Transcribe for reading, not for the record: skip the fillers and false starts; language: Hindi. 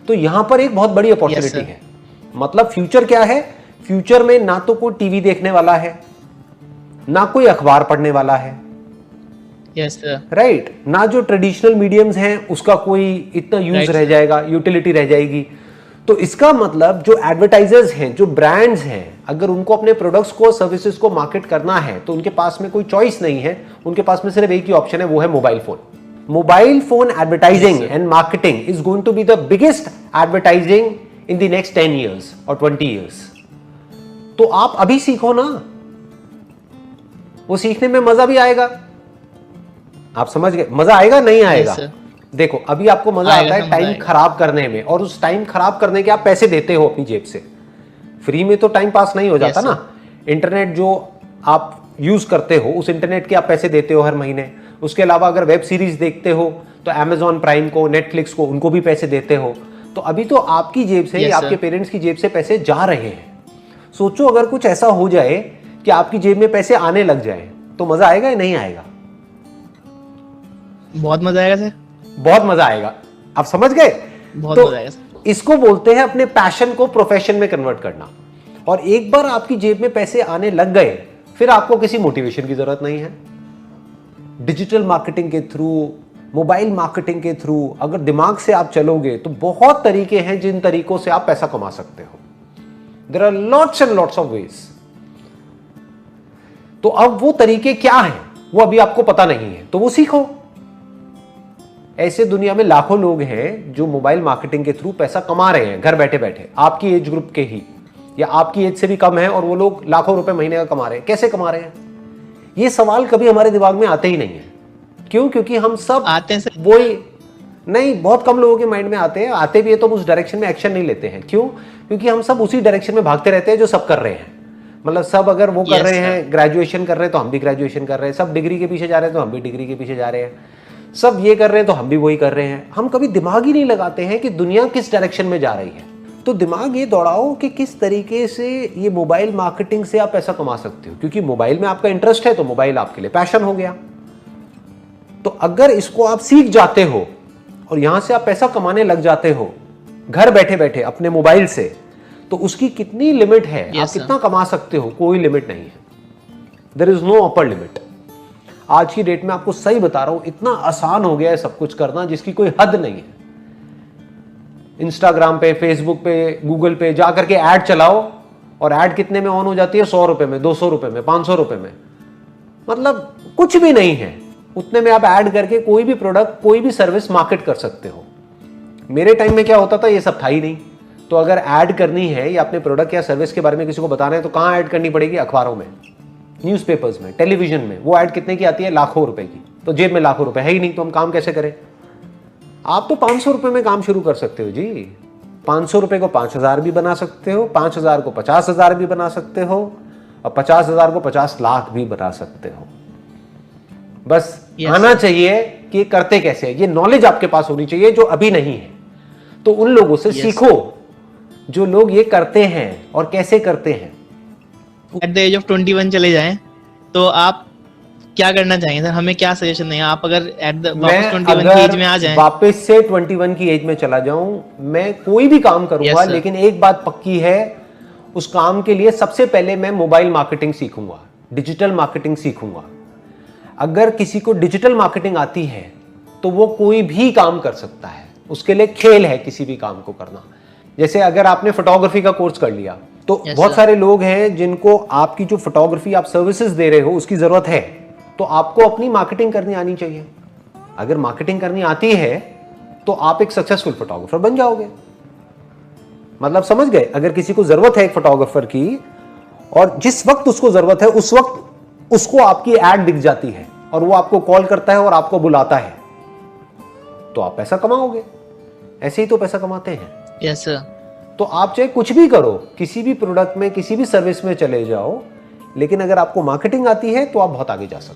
तो यहां पर एक बहुत बड़ी अपॉर्चुनिटी है। मतलब फ्यूचर क्या है, फ्यूचर में ना तो कोई टीवी देखने वाला है, ना कोई अखबार पढ़ने वाला है, राइट, ना जो ट्रेडिशनल मीडियम्स हैं उसका कोई इतना यूज रह जाएगा, यूटिलिटी रह जाएगी। तो इसका मतलब जो एडवर्टाइजर्स हैं, जो ब्रांड्स हैं, अगर उनको अपने प्रोडक्ट्स को, सर्विसेज को मार्केट करना है तो उनके पास में कोई चॉइस नहीं है, उनके पास में सिर्फ एक ही ऑप्शन है, वो है mobile phone. Mobile phone advertising and marketing is going to be the biggest advertising in the next 10 years और 20 years। तो आप अभी सीखो ना, वो सीखने में मजा भी आएगा। आप समझ गए, मजा आएगा नहीं आएगा? देखो अभी आपको मजा आता है टाइम खराब करने में, और उस टाइम खराब करने के आप पैसे देते हो अपनी जेब से। फ्री में तो टाइम पास नहीं हो जाता ना। इंटरनेट जो आप यूज करते हो, उस इंटरनेट के आप पैसे देते हो हर महीने। उसके अलावा अगर वेब सीरीज देखते हो तो Amazon प्राइम को, नेटफ्लिक्स को, उनको भी पैसे देते हो। तो अभी तो आपकी जेब से या आपके पेरेंट्स की जेब से पैसे जा रहे हैं। सोचो अगर कुछ ऐसा हो जाए कि आपकी जेब में पैसे आने लग जाए, तो मजा आएगा या नहीं आएगा? बहुत मजा आएगा सर, बहुत मजा आएगा। आप समझ गए? बहुत मजा आएगा सर। इसको बोलते हैं अपने पैशन को प्रोफेशन में कन्वर्ट करना। और एक बार आपकी जेब में पैसे आने लग गए, फिर आपको किसी मोटिवेशन की जरूरत नहीं है। डिजिटल मार्केटिंग के थ्रू, मोबाइल मार्केटिंग के थ्रू अगर दिमाग से आप चलोगे तो बहुत तरीके हैं जिन तरीकों से आप पैसा कमा सकते हो। There are lots and lots of ways. तो अब वो तरीके क्या हैं वो अभी आपको पता नहीं है, तो वो सीखो। ऐसे दुनिया में लाखों लोग हैं जो मोबाइल मार्केटिंग के थ्रू पैसा कमा रहे हैं घर बैठे बैठे, आपकी एज ग्रुप के ही या आपकी एज से भी कम है, और वो लोग लाखों रुपए महीने का कमा रहे हैं। कैसे कमा रहे हैं? ये सवाल कभी हमारे दिमाग में आते ही नहीं है। क्यों? क्योंकि हम सब आते हैं सर, वही नहीं, बहुत कम लोगों के माइंड में आते हैं। आते भी है तो उस डायरेक्शन में एक्शन नहीं लेते हैं। क्यों? क्योंकि हम सब उसी डायरेक्शन में भागते रहते हैं जो सब कर रहे हैं। मतलब सब अगर वो कर रहे हैं, ग्रेजुएशन कर रहे हैं तो हम भी ग्रेजुएशन कर रहे हैं, सब डिग्री के पीछे जा रहे हैं तो हम भी डिग्री के पीछे जा रहे हैं, सब ये कर रहे हैं तो हम भी वही कर रहे हैं। हम कभी दिमाग ही नहीं लगाते हैं कि दुनिया किस डायरेक्शन में जा रही है। तो दिमाग ये दौड़ाओ कि किस तरीके से ये मोबाइल मार्केटिंग से आप पैसा कमा सकते हो। क्योंकि मोबाइल में आपका इंटरेस्ट है तो मोबाइल आपके लिए पैशन हो गया। तो अगर इसको आप सीख जाते हो और यहां से आप पैसा कमाने लग जाते हो घर बैठे बैठे अपने मोबाइल से, तो उसकी कितनी लिमिट है, आप कितना कमा सकते हो, कोई लिमिट नहीं है। There is no upper limit. आज की डेट में आपको सही बता रहा हूं, इतना आसान हो गया है सब कुछ करना जिसकी कोई हद नहीं है। इंस्टाग्राम पे, फेसबुक पे, गूगल पे जाकर के ऐड चलाओ, और ऐड कितने में ऑन हो जाती है? 100 रुपए में, 200 रुपए में, 500 रुपए में। मतलब कुछ भी नहीं है, उतने में आप ऐड करके कोई भी प्रोडक्ट, कोई भी सर्विस मार्केट कर सकते हो। मेरे टाइम में क्या होता था, ये सब था ही नहीं। तो अगर ऐड करनी है या अपने प्रोडक्ट या सर्विस के बारे में किसी को बताना है तो कहां ऐड करनी पड़ेगी? अखबारों में, न्यूज़पेपर्स में, टेलीविजन में। वो ऐड कितने की आती है? लाखों रुपए की। तो जेब में लाखों रुपए है ही नहीं, तो हम काम कैसे करें? आप तो 500 रुपए में काम शुरू कर सकते हो जी। 500 रुपए को 5000 भी बना सकते हो, 5000 को 50,000 भी बना सकते हो, और 50,000 को 50 लाख भी बना सकते हो। बस आना चाहिए कि करते कैसे है, ये नॉलेज आपके पास होनी चाहिए जो अभी नहीं है। तो उन लोगों से सीखो जो लोग ये करते हैं और कैसे करते हैं। एट द एज ऑफ 21 चले जाएं तो आप क्या करना चाहेंगे सर? हमें क्या सजेशन देंगे आप अगर एट द वापस 21 की एज में आ जाएं? वापस से 21 की एज में चला जाऊं, मैं कोई भी काम करूंगा, लेकिन एक बात पक्की है, उस काम के लिए सबसे पहले मैं मोबाइल मार्केटिंग सीखूंगा, डिजिटल मार्केटिंग सीखूंगा। अगर किसी को डिजिटल मार्केटिंग आती है तो वो कोई भी काम कर सकता है, उसके लिए खेल है किसी भी काम को करना। जैसे अगर आपने फोटोग्राफी का कोर्स कर लिया तो बहुत सारे लोग हैं जिनको आपकी जो फोटोग्राफी आप सर्विसेज दे रहे हो उसकी जरूरत है, तो आपको अपनी मार्केटिंग करनी आनी चाहिए। अगर मार्केटिंग करनी आती है तो आप एक सक्सेसफुल फोटोग्राफर बन जाओगे। मतलब समझ गए? अगर किसी को जरूरत है एक फोटोग्राफर की, और जिस वक्त उसको जरूरत है उस वक्त उसको आपकी एड दिख जाती है और वो आपको कॉल करता है और आपको बुलाता है, तो आप पैसा कमाओगे। ऐसे ही तो पैसा कमाते हैं। Yes sir. तो आप चाहे कुछ भी करो, किसी भी प्रोडक्ट में, किसी भी सर्विस में चले जाओ, लेकिन अगर आपको मार्केटिंग आती है तो आप बहुत आगे जा सकते हो।